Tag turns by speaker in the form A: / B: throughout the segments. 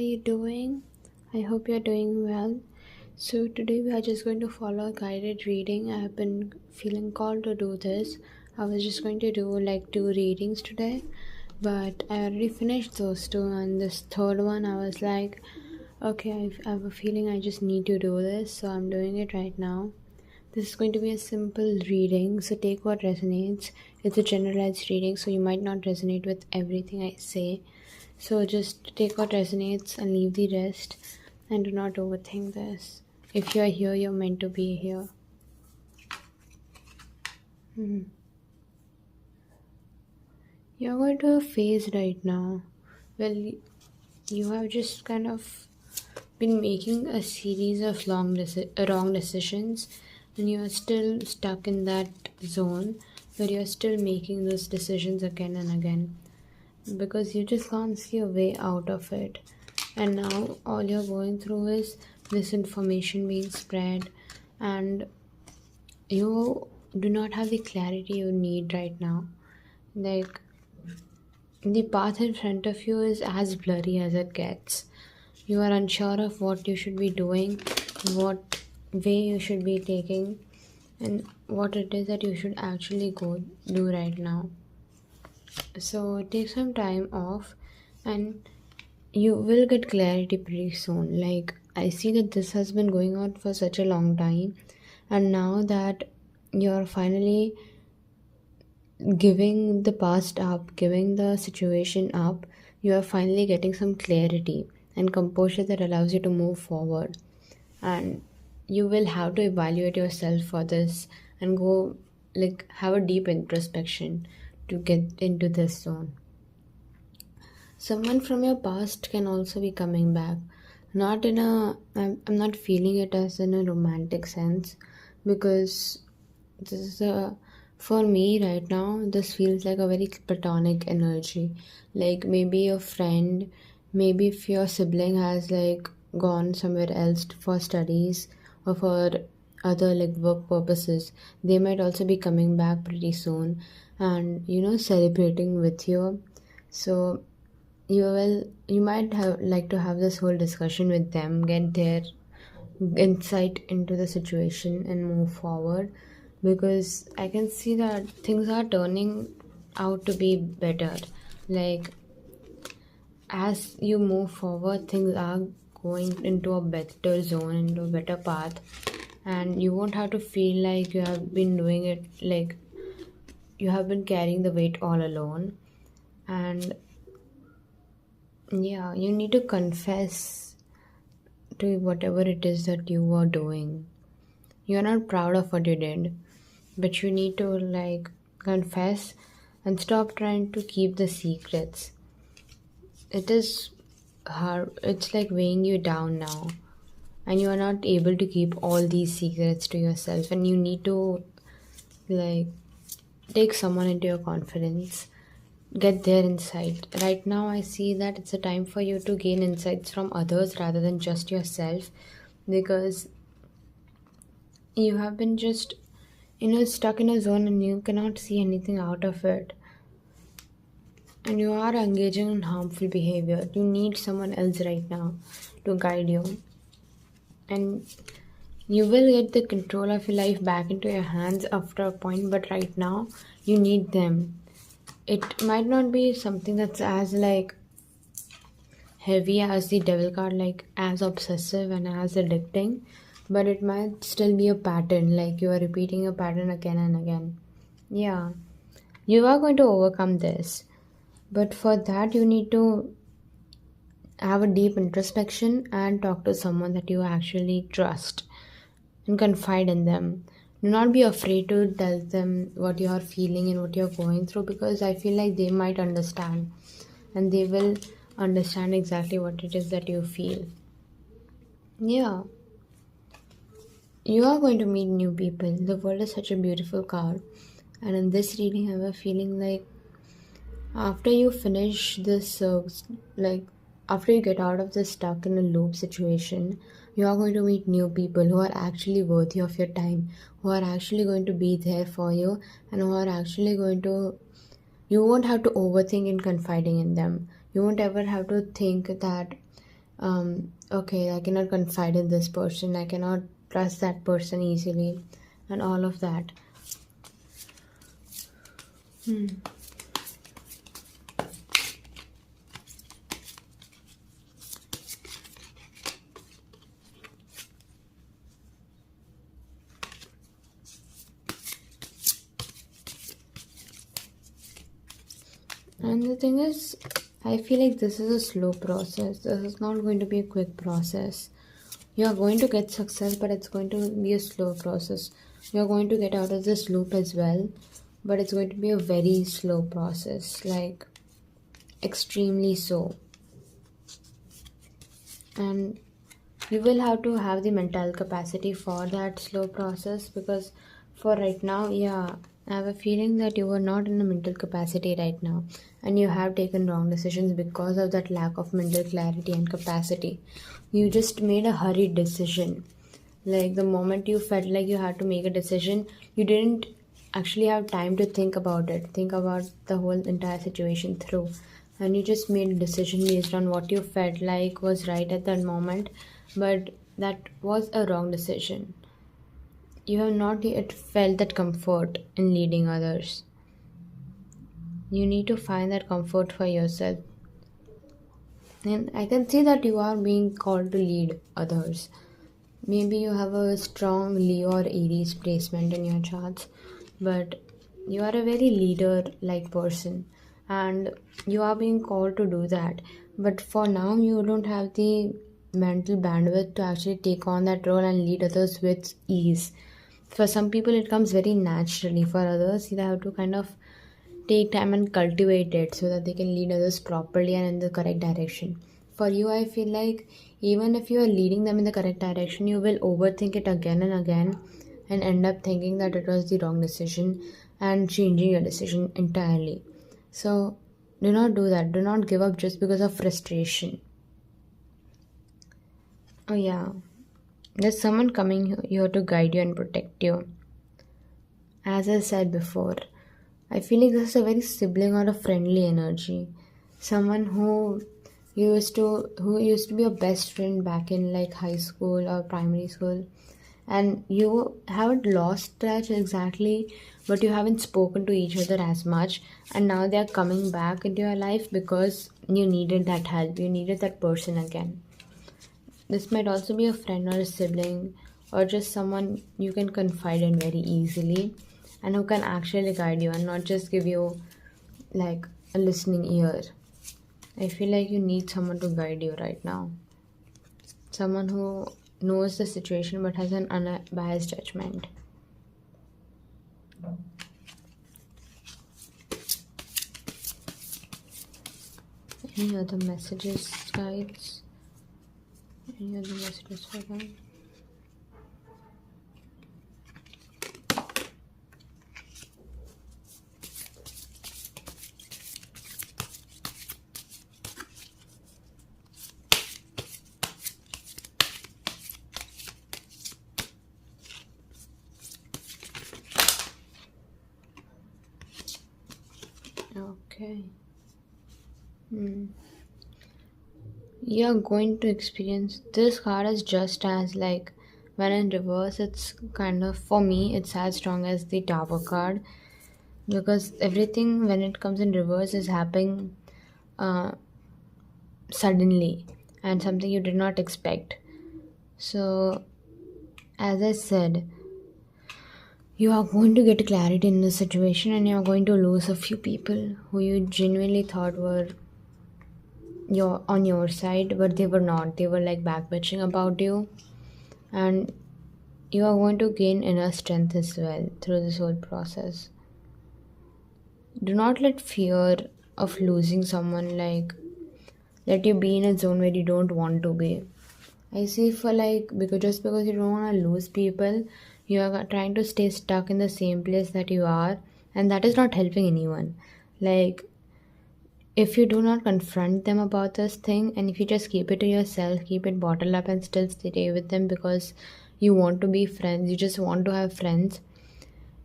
A: you doing? I hope you're doing well. So, today we are just going to follow a guided reading. I have been feeling called to do this. I was just going to do like two readings today, but I already finished those two, and this third one I was like, okay, I have a feeling I just need to do this, so I'm doing it right now. This is going to be a simple reading, so take what resonates. It's a generalized reading, so you might not resonate with everything I say. So just take what resonates and leave the rest, and do not overthink this. If you're here, you're meant to be here. You're going to a phase right now. Well, you have just kind of been making a series of wrong decisions, and you're still stuck in that zone where you're still making those decisions again and again because you just can't see a way out of it. And now all you're going through is this information being spread, and you do not have the clarity you need right now. Like, the path in front of you is as blurry as it gets. You are unsure of what you should be doing, what way you should be taking, and what it is that you should actually go do right now. So take some time off, and you will get clarity pretty soon. Like, I see that this has been going on for such a long time, and now that you're finally giving the past up, giving the situation up, you are finally getting some clarity and composure that allows you to move forward. And you will have to evaluate yourself for this and go, like, have a deep introspection to get into this zone. Someone from your past can also be coming back. Not in a, I'm not feeling it as in a romantic sense, because this is a, for me right now, this feels like a very platonic energy. Like, maybe a friend, maybe if your sibling has like gone somewhere else for studies or for other like work purposes, they might also be coming back pretty soon and celebrating with you. So you might have like to have this whole discussion with them, get their insight into the situation and move forward, because I can see that things are turning out to be better. Like, as you move forward, things are going into a better zone, into a better path, and you won't have to feel like you have been doing it, like you have been carrying the weight all alone. And yeah, you need to confess to whatever it is that you are doing. You're not proud of what you did, but you need to like confess and stop trying to keep the secrets. It is hard, it's like weighing you down now, and you are not able to keep all these secrets to yourself, and you need to like take someone into your confidence, get their insight. Right now, I see that it's a time for you to gain insights from others rather than just yourself, because you have been just stuck in a zone and you cannot see anything out of it, and you are engaging in harmful behavior. You need someone else right now to guide you, and you will get the control of your life back into your hands after a point, but right now you need them. It might not be something that's as like heavy as the devil card, like as obsessive and as addicting, but it might still be a pattern, like you are repeating a pattern again and again. Yeah, you are going to overcome this, but for that you need to have a deep introspection and talk to someone that you actually trust and confide in them. Do not be afraid to tell them what you are feeling and what you're going through, because I feel like they might understand, and they will understand exactly what it is that you feel. Yeah, you are going to meet new people. The world is such a beautiful card, and in this reading, I have a feeling like after you finish this, like after you get out of this stuck in a loop situation, you are going to meet new people who are actually worthy of your time, who are actually going to be there for you, and who are actually going to. You won't have to overthink in confiding in them. You won't ever have to think that Okay, I cannot confide in this person, I cannot trust that person easily, and all of that. And the thing is, I feel like this is a slow process. This is not going to be a quick process. You are going to get success, but it's going to be a slow process. You're going to get out of this loop as well, but it's going to be a very slow process, like extremely so. And you will have to have the mental capacity for that slow process, because for right now, yeah, I have a feeling that you are not in a mental capacity right now, and you have taken wrong decisions because of that lack of mental clarity and capacity. You just made a hurried decision. Like the moment you felt like you had to make a decision, you didn't actually have time to think about it, think about the whole entire situation through. And you just made a decision based on what you felt like was right at that moment, but that was a wrong decision. You have not yet felt that comfort in leading others. You need to find that comfort for yourself. And I can see that you are being called to lead others. Maybe you have a strong Leo or Aries placement in your charts, but you are a very leader like person, and you are being called to do that. But for now, you don't have the mental bandwidth to actually take on that role and lead others with ease. For some people, it comes very naturally. For others, they have to kind of take time and cultivate it so that they can lead others properly and in the correct direction. For you, I feel like even if you are leading them in the correct direction, you will overthink it again and again and end up thinking that it was the wrong decision and changing your decision entirely. So, do not do that. Do not give up just because of frustration. Oh, yeah. There's someone coming here to guide you and protect you. As I said before, I feel like this is a very sibling or a friendly energy. Someone who used to be your best friend back in like high school or primary school, and you haven't lost touch exactly, but you haven't spoken to each other as much, and now they are coming back into your life because you needed that help, you needed that person again. This might also be a friend or a sibling, or just someone you can confide in very easily and who can actually guide you and not just give you like a listening ear. I feel like you need someone to guide you right now. Someone who knows the situation but has an unbiased judgment. Any other messages, guys? Any other messages for them? Okay. You're going to experience this card is just as like when in reverse, it's kind of for me, it's as strong as the Tower card, because everything when it comes in reverse is happening uh, suddenly and something you did not expect. So, as I said, you are going to get clarity in this situation and you are going to lose a few people who you genuinely thought were on your side, but they were not. They were like backbitching about you, and you are going to gain inner strength as well through this whole process. Do not let fear of losing someone like let you be in a zone where you don't want to be. I see for like because just because you don't want to lose people, you are trying to stay stuck in the same place that you are, and that is not helping anyone. Like if you do not confront them about this thing, and if you just keep it to yourself, keep it bottled up and still stay with them because you want to be friends, you just want to have friends,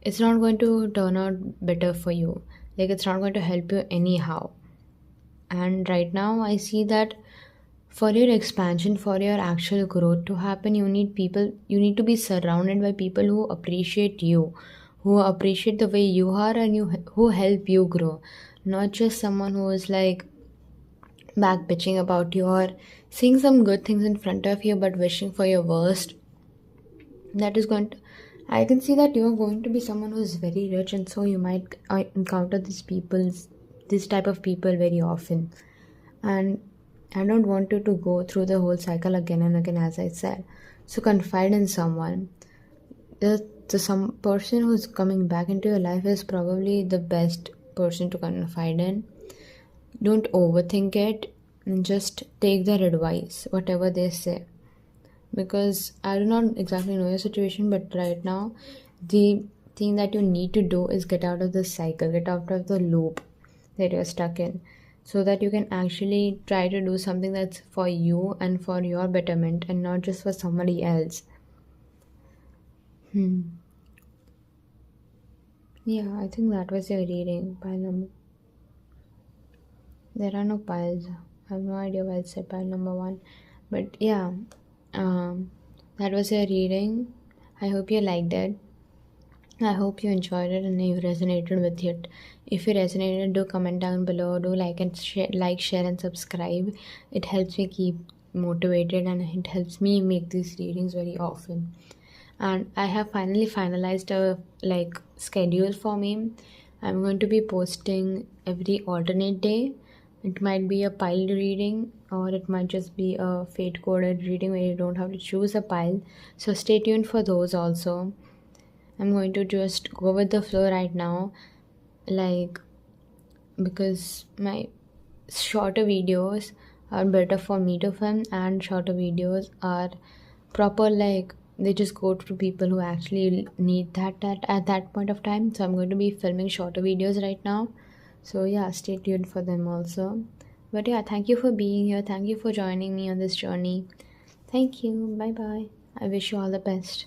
A: it's not going to turn out better for you. Like it's not going to help you anyhow. And right now I see that for your expansion, for your actual growth to happen, you need people, you need to be surrounded by people who appreciate you, who appreciate the way you are, and who help you grow, not just someone who is like back bitching about you or seeing some good things in front of you but wishing for your worst. That is going to, I can see that you are going to be someone who is very rich, and so you might encounter this type of people very often. And I don't want you to go through the whole cycle again and again, as I said. So confide in someone. The some person who's coming back into your life is probably the best person to confide in. Don't overthink it, and just take their advice, whatever they say. Because I do not exactly know your situation, but right now, the thing that you need to do is get out of the cycle, get out of the loop that you're stuck in, so that you can actually try to do something that's for you and for your betterment and not just for somebody else. Yeah, I think that was your reading. Pile number. There are no piles. I have no idea why it said pile number one. But yeah, that was your reading. I hope you liked it. I hope you enjoyed it and you resonated with it. If you resonated, do comment down below. Do like and share, share, and subscribe. It helps me keep motivated and it helps me make these readings very often. And I have finally finalized a schedule for me. I'm going to be posting every alternate day. It might be a piled reading or it might just be a fate coded reading where you don't have to choose a pile. So stay tuned for those also. I'm going to just go with the flow right now, like, because my shorter videos are better for me to film, and shorter videos are proper, like, they just go to people who actually need that at that point of time. So I'm going to be filming shorter videos right now. So yeah, stay tuned for them also. But yeah, thank you for being here. Thank you for joining me on this journey. Thank you. Bye bye. I wish you all the best.